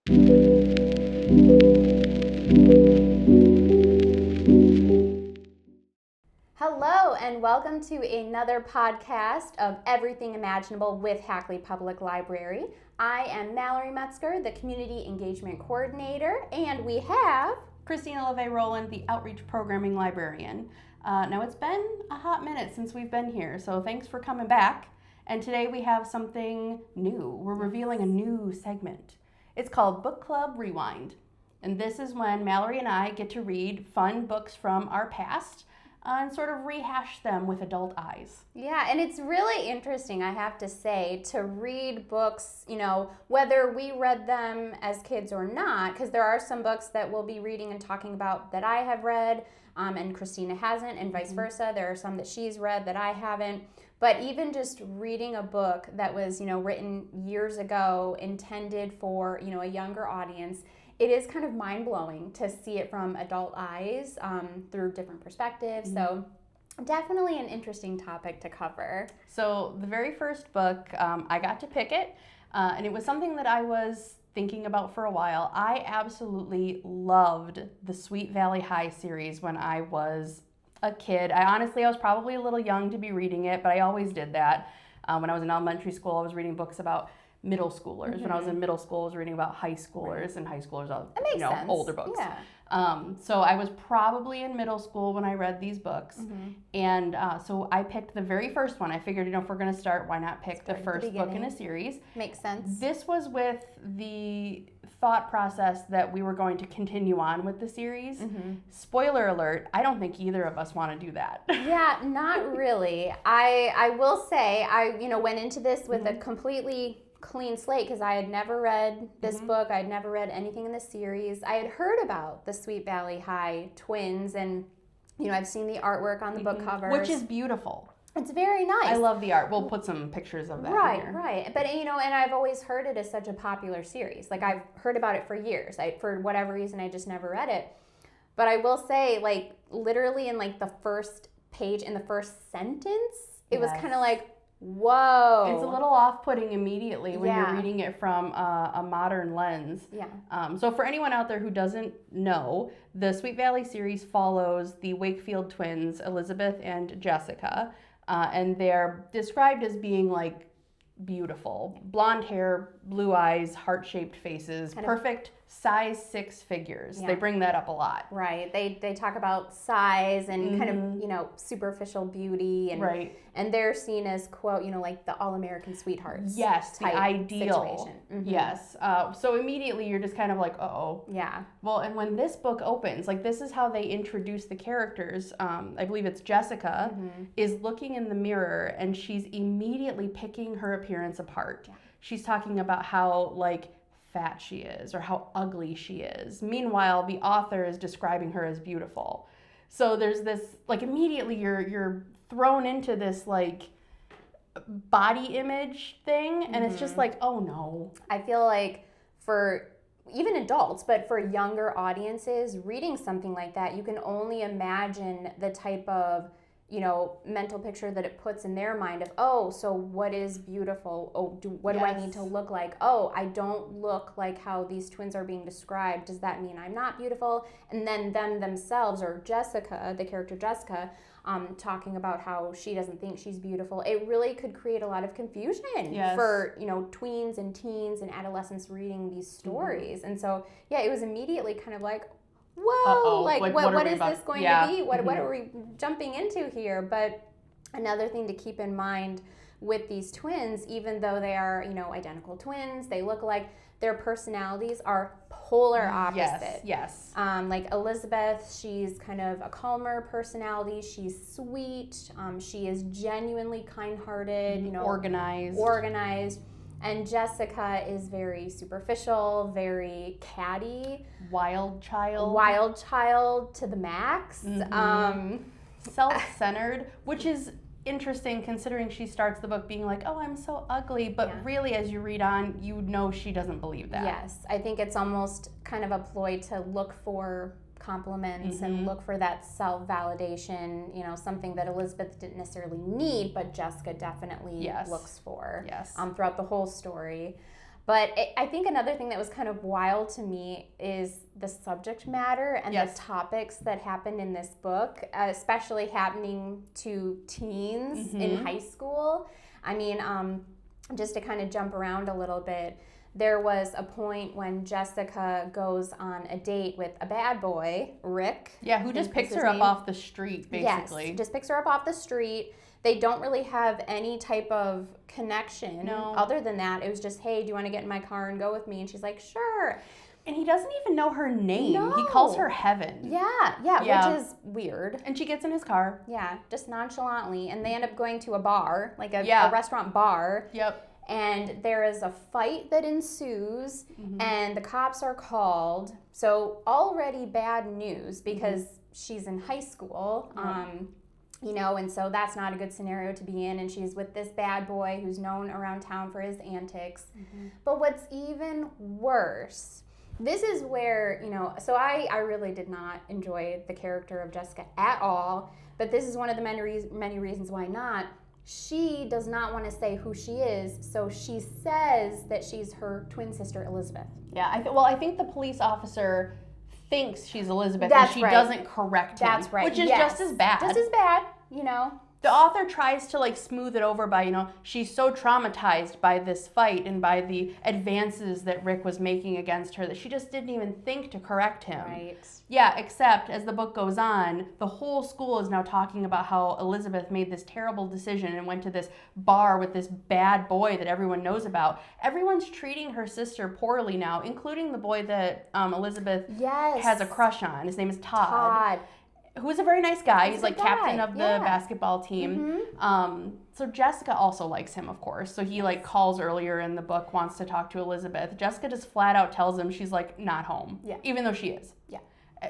Hello and welcome to another podcast of Everything Imaginable with Hackley Public Library. I am Mallory Metzger, the Community Engagement Coordinator, and we have Christina and Mallory, the Outreach Programming Librarian. Now it's been a hot minute since we've been here, so thanks for coming back. And today we have something new. We're revealing a new segment. It's called Book Club Rewind. And this is when Mallory and I get to read fun books from our past and sort of rehash them with adult eyes. Yeah, and it's really interesting, I have to say, to read books, whether we read them as kids or not, because there are some books that we'll be reading and talking about that I have read, and Christina hasn't, and vice versa. There are some that she's read that I haven't. But even just reading a book that was, written years ago, intended for, a younger audience, it is kind of mind-blowing to see it from adult eyes through different perspectives. So definitely an interesting topic to cover. So the very first book, I got to pick it, and it was something that I was thinking about for a while. I absolutely loved the Sweet Valley High series when I was a kid. I was probably a little young to be reading it, but I always did that. When I was in elementary school, I was reading books about middle schoolers. When I was in middle school, I was reading about high schoolers, and high schoolers are sense. Older books. Yeah. So I was probably in middle school when I read these books, and so I picked the very first one. I figured, if we're going to start, why not pick the first book in a series? Makes sense. This was with the thought process that we were going to continue on with the series. Spoiler alert, I don't think either of us want to do that. Yeah, not really. I will say, I went into this with a completely clean slate because I had never read this book. I had never read anything in the series. I had heard about the Sweet Valley High twins, and I've seen the artwork on the book covers, which is beautiful. It's very nice. I love the art. We'll put some pictures of that in here. Right. But and I've always heard it as such a popular series. Like, I've heard about it for years. For whatever reason, I just never read it. But I will say, literally in the first page, in the first sentence, it was kind of like, whoa. It's a little off-putting immediately when you're reading it from a modern lens. Yeah. So for anyone out there who doesn't know, the Sweet Valley series follows the Wakefield twins, Elizabeth and Jessica, and they're described as being beautiful. Blonde hair, blue eyes, heart-shaped faces, perfect size 6 figures. Yeah. They bring that up a lot. Right. They talk about size and kind of, superficial beauty, and and they're seen as, quote, the all-American sweethearts. Yes, the ideal. Situation. Yes. So immediately you're just kind of like, uh-oh. Yeah. Well, and when this book opens, this is how they introduce the characters. I believe it's Jessica is looking in the mirror, and she's immediately picking her appearance apart. Yeah. She's talking about how, fat she is or how ugly she is. Meanwhile, the author is describing her as beautiful. So there's this, immediately you're thrown into this, body image thing, and it's just oh no. I feel like for even adults, but for younger audiences, reading something like that, you can only imagine the type of mental picture that it puts in their mind of, oh, so what is beautiful? Oh, what do I need to look like? Oh, I don't look like how these twins are being described. Does that mean I'm not beautiful? And then them themselves, or Jessica, the character Jessica, talking about how she doesn't think she's beautiful. It really could create a lot of confusion for, tweens and teens and adolescents reading these stories. And so, yeah, it was immediately kind of like, whoa, what is this going to be? What are we jumping into here? But another thing to keep in mind with these twins, even though they are, identical twins, they look alike, their personalities are polar opposite. Yes. Elizabeth, she's kind of a calmer personality. She's sweet. She is genuinely kind-hearted, organized. And Jessica is very superficial, very catty. Wild child to the max. Self-centered, which is interesting considering she starts the book being like, oh, I'm so ugly. But really, as you read on, she doesn't believe that. Yes, I think it's almost kind of a ploy to look for compliments and look for that self-validation, something that Elizabeth didn't necessarily need, but Jessica definitely looks for throughout the whole story. But I think another thing that was kind of wild to me is the subject matter and the topics that happened in this book, especially happening to teens in high school. I mean, just to kind of jump around a little bit, there was a point when Jessica goes on a date with a bad boy, Rick. Yeah, who just picks her up off the street, basically. Yes, just picks her up off the street. They don't really have any type of connection. No. Other than that, it was just, hey, do you want to get in my car and go with me? And she's like, sure. And he doesn't even know her name. No. He calls her Heaven. Yeah, which is weird. And she gets in his car. Yeah, just nonchalantly. And they end up going to a bar, like a restaurant bar. Yep. And there is a fight that ensues, and the cops are called. So already bad news because she's in high school. You know, and so that's not a good scenario to be in. And she's with this bad boy who's known around town for his antics. But what's even worse, this is where, you know, so I really did not enjoy the character of Jessica at all. But this is one of the many reasons why not. She does not want to say who she is, so she says that she's her twin sister, Elizabeth. Yeah, I think the police officer thinks she's Elizabeth, and she doesn't correct him. That's right. Which is just as bad. Just as bad, you know. The author tries to like smooth it over by, you know, she's so traumatized by this fight and by the advances that Rick was making against her that she just didn't even think to correct him. Right. Yeah, except as the book goes on, the whole school is now talking about how Elizabeth made this terrible decision and went to this bar with this bad boy that everyone knows about. Everyone's treating her sister poorly now, including the boy that Elizabeth has a crush on. His name is Todd. Who's a very nice guy. He's like captain of the basketball team. So Jessica also likes him, of course. So he like calls earlier in the book, wants to talk to Elizabeth. Jessica just flat out tells him she's like not home, even though she is. Yeah.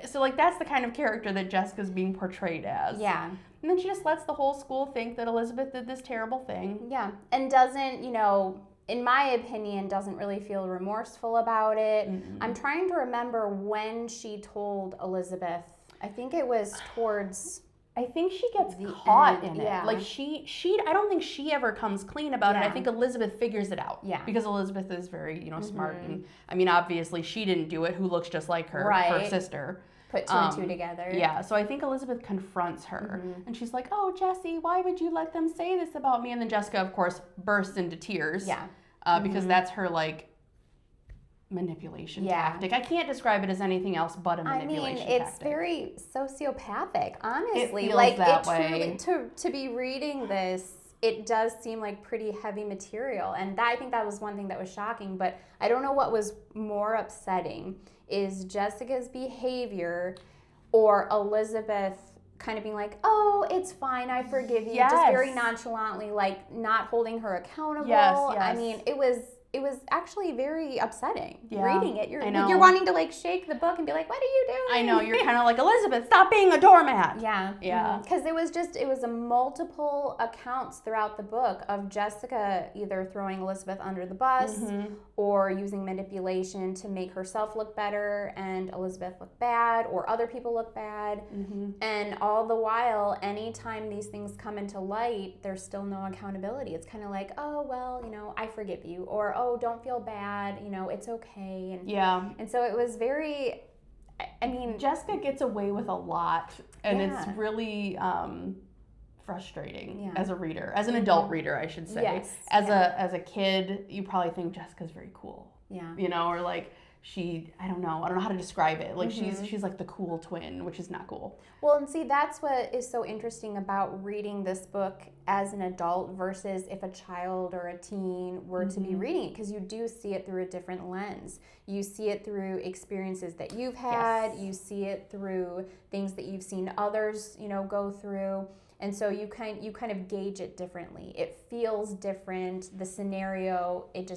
So like that's the kind of character that Jessica's being portrayed as. Yeah. And then she just lets the whole school think that Elizabeth did this terrible thing. Yeah. And doesn't, you know, in my opinion, doesn't really feel remorseful about it. I'm trying to remember when she told Elizabeth. I think it was towards... I think she gets caught in it. Like I don't think she ever comes clean about it. I think Elizabeth figures it out. Yeah. Because Elizabeth is very, you know, smart. And I mean, obviously she didn't do it. Who looks just like her, her sister. Put two and two together. Yeah. So I think Elizabeth confronts her and she's like, oh, Jessie, why would you let them say this about me? And then Jessica, of course, bursts into tears. Yeah. Because that's her, like, manipulation tactic. I can't describe it as anything else but a manipulation tactic. It's very sociopathic, honestly. It feels that way. Truly, to be reading this, it does seem like pretty heavy material. And I think that was one thing that was shocking. But I don't know what was more upsetting is Jessica's behavior or Elizabeth kind of being like, oh, it's fine, I forgive you. Just very nonchalantly, like not holding her accountable. I mean, it was actually very upsetting reading it. You're wanting to like shake the book and be like, what are you doing? I know, you're kind of like, Elizabeth, stop being a doormat. Yeah. Because it was a multiple accounts throughout the book of Jessica either throwing Elizabeth under the bus or using manipulation to make herself look better and Elizabeth look bad or other people look bad. And all the while, anytime these things come into light, there's still no accountability. It's kind of like, oh, well, you know, I forgive you. Or, oh, don't feel bad, you know, it's okay. And so it was very, I mean... Jessica gets away with a lot, and it's really frustrating as a reader, as an adult reader, I should say. As a kid, you probably think Jessica's very cool. You know, or like... I don't know how to describe it. Like she's like the cool twin, which is not cool. Well, and see, that's what is so interesting about reading this book as an adult versus if a child or a teen were to be reading it, because you do see it through a different lens. You see it through experiences that you've had. You see it through things that you've seen others, you know, go through. And so you kind of gauge it differently. It feels different. The scenario, it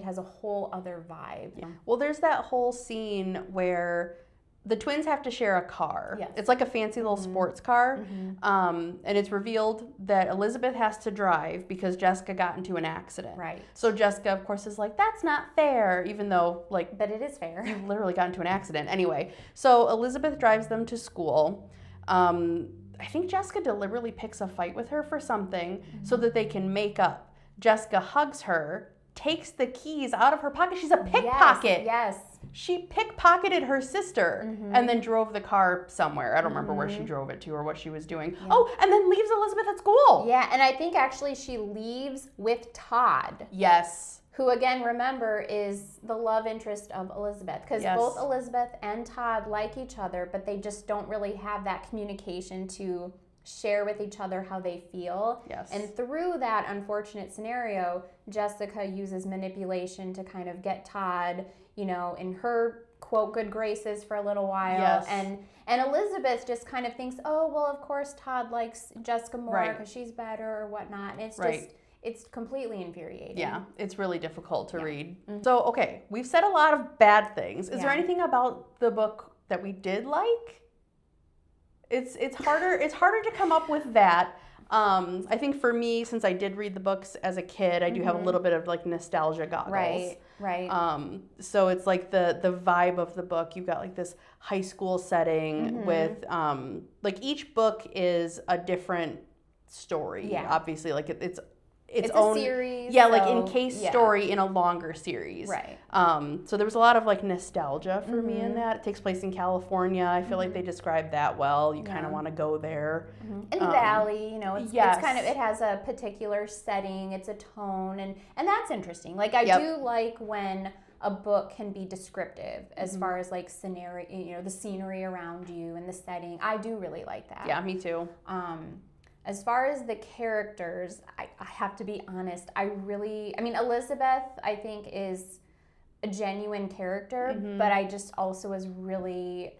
has a whole other vibe. Well, there's that whole scene where the twins have to share a car. It's like a fancy little sports car. And it's revealed that Elizabeth has to drive because Jessica got into an accident. So Jessica, of course, is like, that's not fair, even though, like... But it is fair. You literally got into an accident. Anyway, so Elizabeth drives them to school. I think Jessica deliberately picks a fight with her for something so that they can make up. Jessica hugs her, takes the keys out of her pocket. She's a pickpocket. Yes. She pickpocketed her sister and then drove the car somewhere. I don't remember where she drove it to or what she was doing. Yeah. Oh, and then leaves Elizabeth at school. Yeah, and I think actually she leaves with Todd. Yes. Who, again, remember, is the love interest of Elizabeth. Because both Elizabeth and Todd like each other, but they just don't really have that communication to share with each other how they feel. Yes. And through that unfortunate scenario, Jessica uses manipulation to kind of get Todd, you know, in her, quote, good graces for a little while. Yes. And Elizabeth just kind of thinks, oh, well, of course Todd likes Jessica more because she's better or whatnot. And it's just, it's completely infuriating. Yeah, it's really difficult to read. So, okay, we've said a lot of bad things. Is there anything about the book that we did like? It's harder to come up with that. I think for me, since I did read the books as a kid, I do have a little bit of like nostalgia goggles. Right. So it's like the vibe of the book. You've got like this high school setting with like each book is a different story. Yeah. Obviously, like it's own, a series. Yeah, like in case story in a longer series. Right. So there was a lot of like nostalgia for me in that. It takes place in California. I feel like they described that well. You kind of want to go there. In the valley, you know, it's kind of, it has a particular setting, it's a tone, and that's interesting. Like I do like when a book can be descriptive as far as like scenario, you know, the scenery around you and the setting. I do really like that. Yeah, me too. As far as the characters, I have to be honest, I mean, Elizabeth, I think, is a genuine character, but I just also was really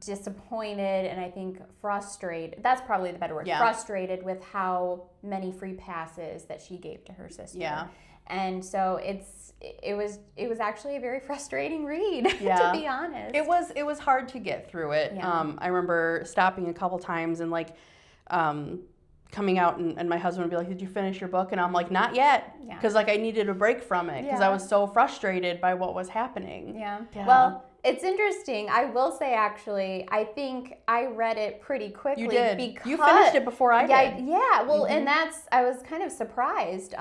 disappointed and I think frustrated. That's probably the better word. Yeah. Frustrated with how many free passes that she gave to her sister. Yeah. And so it was actually a very frustrating read, to be honest. It was hard to get through it. Yeah. I remember stopping a couple times and like coming out and my husband would be like, did you finish your book? And I'm like, not yet. Because like I needed a break from it because I was so frustrated by what was happening. Yeah. Well, it's interesting. I will say, actually, I think I read it pretty quickly. You did. Because, you finished it before I did. Yeah. Well, and I was kind of surprised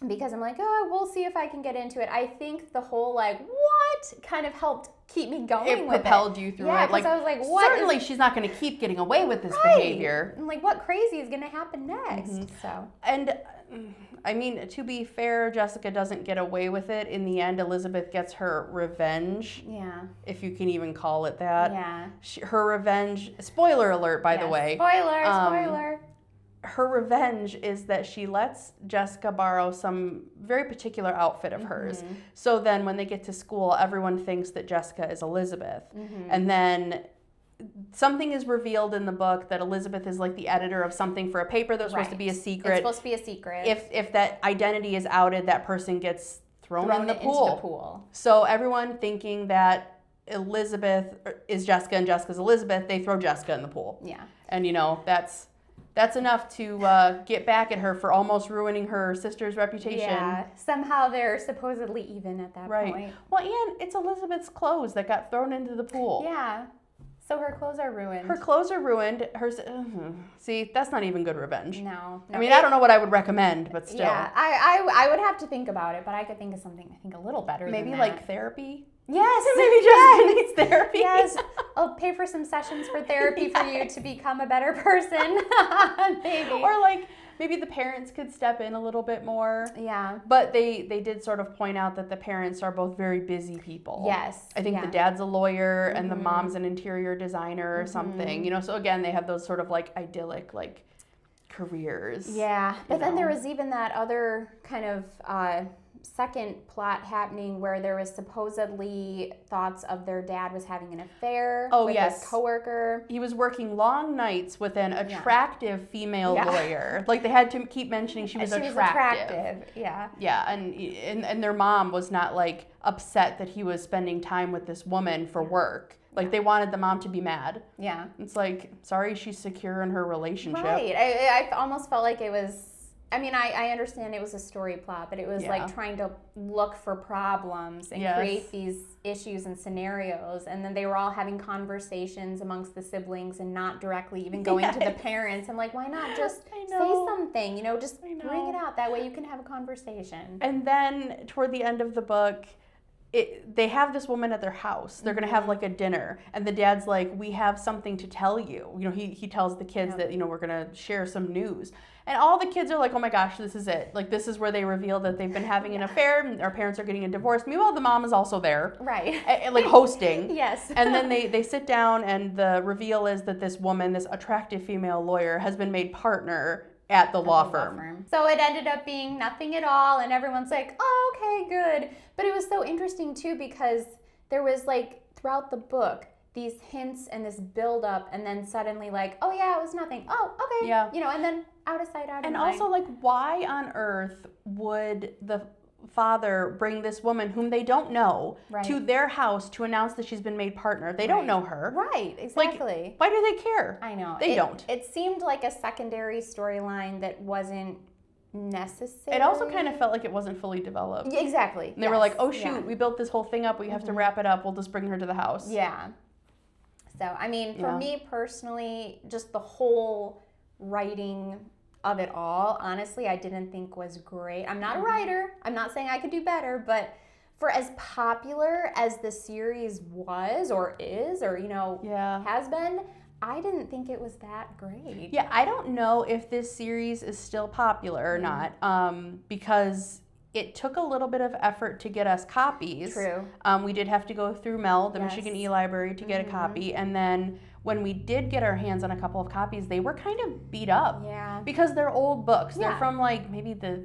because I'm like, oh, we'll see if I can get into it. I think the whole like, what kind of helped keep me going with it. It propelled you through it. Like, I was like, what? Certainly she's not going to keep getting away with this behavior. And like, what crazy is going to happen next? So. And I mean, to be fair, Jessica doesn't get away with it. In the end, Elizabeth gets her revenge. Yeah. If you can even call it that. Yeah. Her revenge, spoiler alert, by the way. Spoiler. Her revenge is that she lets Jessica borrow some very particular outfit of hers. So then when they get to school, everyone thinks that Jessica is Elizabeth. And then something is revealed in the book that Elizabeth is like the editor of something for a paper that was supposed to be a secret. It's supposed to be a secret. If that identity is outed, that person gets thrown in the pool. Into the pool. So everyone thinking that Elizabeth is Jessica and Jessica's Elizabeth, they throw Jessica in the pool. Yeah. And you know, that's enough to get back at her for almost ruining her sister's reputation. Yeah, somehow they're supposedly even at that point. Well, and it's Elizabeth's clothes that got thrown into the pool. Yeah, so her clothes are ruined. Her clothes are ruined. See, that's not even good revenge. No. I mean, I don't know what I would recommend, but still. Yeah, I would have to think about it, but I could think of something, I think, a little better Maybe than like that. therapy? Yes. Maybe Jessica needs therapy. Yes. I'll pay for some sessions for therapy for you to become a better person. Maybe. Or like maybe the parents could step in a little bit more. Yeah. But they did sort of point out that the parents are both very busy people. Yes. I think the dad's a lawyer and the mom's an interior designer or something. You know, so again, they have those sort of like idyllic like careers. Yeah. But then there was even that other kind of second plot happening where there was supposedly thoughts of their dad was having an affair with his coworker. He was working long nights with an attractive female lawyer. Like they had to keep mentioning she was attractive. Yeah. Yeah, and their mom was not like upset that he was spending time with this woman for work. Like they wanted the mom to be mad. Yeah. It's like, sorry, she's secure in her relationship. Right. I almost felt like it was I mean, I understand it was a story plot, but it was like trying to look for problems and create these issues and scenarios. And then they were all having conversations amongst the siblings and not directly even going to the parents. I'm like, why not just say something? You know, just bring it out. That way you can have a conversation. And then toward the end of the book, they have this woman at their house. They're going to have like a dinner. And the dad's like, we have something to tell you. You know, he tells the kids that, you know, we're going to share some news. And all the kids are like, oh my gosh, this is it. Like, this is where they reveal that they've been having an affair. And our parents are getting a divorce. Meanwhile, the mom is also there. Right. Like hosting. Yes. And then they sit down and the reveal is that this woman, this attractive female lawyer, has been made partner at the law firm. So it ended up being nothing at all, and everyone's like, oh, okay, good. But it was so interesting too, because there was like throughout the book these hints and this build up, and then suddenly like, oh yeah, it was nothing. Oh, okay. Yeah. You know, and then out of sight, out of mind. And also, like, why on earth would the father bring this woman whom they don't know to their house to announce that she's been made partner? They don't know her. Right, exactly. Like, why do they care? I know. They don't. It seemed like a secondary storyline that wasn't necessary. It also kind of felt like it wasn't fully developed. Exactly. And they were like, oh shoot, we built this whole thing up, we have to wrap it up, we'll just bring her to the house. Yeah. So, I mean, for me personally, just the whole writing of it all, honestly, I didn't think was great. I'm not a writer. I'm not saying I could do better, but for as popular as the series was or is or, you know, has been, I didn't think it was that great. Yeah, I don't know if this series is still popular or not, because it took a little bit of effort to get us copies. True. We did have to go through Mel, the Michigan E-Library, to get a copy, and then when we did get our hands on a couple of copies, they were kind of beat up. Yeah. Because they're old books. They're from like maybe the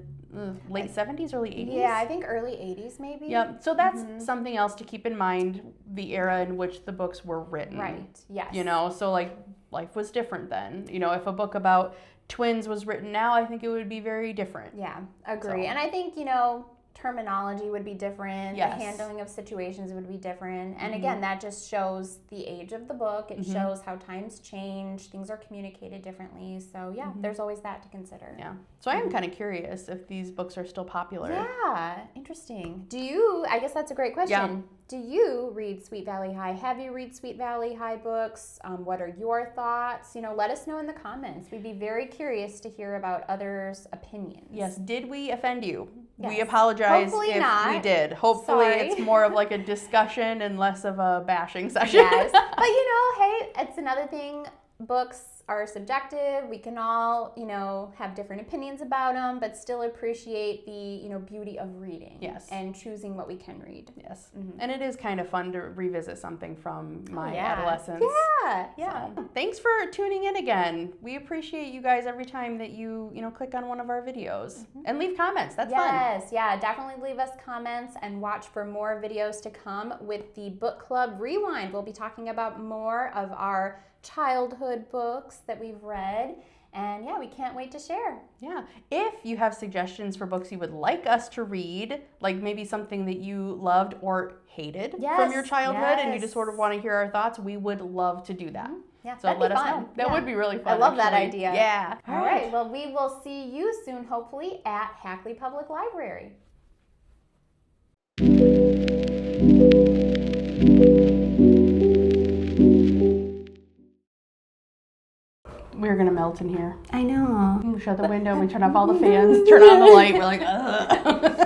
late 70s, early 80s. Yeah, I think early 80s maybe. Yep. So that's something else to keep in mind, the era in which the books were written. Right. Yes. You know, so like life was different then. You know, if a book about twins was written now, I think it would be very different. Yeah, agree. So. And I think, you know, terminology would be different. Yes. The handling of situations would be different. And again, that just shows the age of the book. It shows how times change. Things are communicated differently. So yeah, there's always that to consider. Yeah. So I am kind of curious if these books are still popular. Yeah, interesting. Do you, I guess that's a great question. Yeah. Do you read Sweet Valley High? Have you read Sweet Valley High books? What are your thoughts? You know, let us know in the comments. We'd be very curious to hear about others' opinions. Yes. Did we offend you? Yes. We apologize Hopefully if not. we did. Hopefully it's more of like a discussion and less of a bashing session. Yes. But you know, hey, it's another thing. Books are subjective. We can all, you know, have different opinions about them, but still appreciate the, you know, beauty of reading. Yes. And choosing what we can read. Yes. And it is kind of fun to revisit something from my adolescence. Yeah. Yeah. So, thanks for tuning in again. We appreciate you guys every time that you know, click on one of our videos. And leave comments. That's fun. Yes. Yeah. Definitely leave us comments and watch for more videos to come with the Book Club Rewind. We'll be talking about more of our childhood books that we've read, and yeah, we can't wait to share. Yeah. If you have suggestions for books you would like us to read, like maybe something that you loved or hated from your childhood, and you just sort of want to hear our thoughts, we would love to do that. Yeah, so let us know. That would be really fun. I love that idea. Yeah. All right. Well, we will see you soon, hopefully, at Hackley Public Library. We're gonna melt in here. I know. We shut the window, we turn off all the fans, turn on the light, we're like, ugh.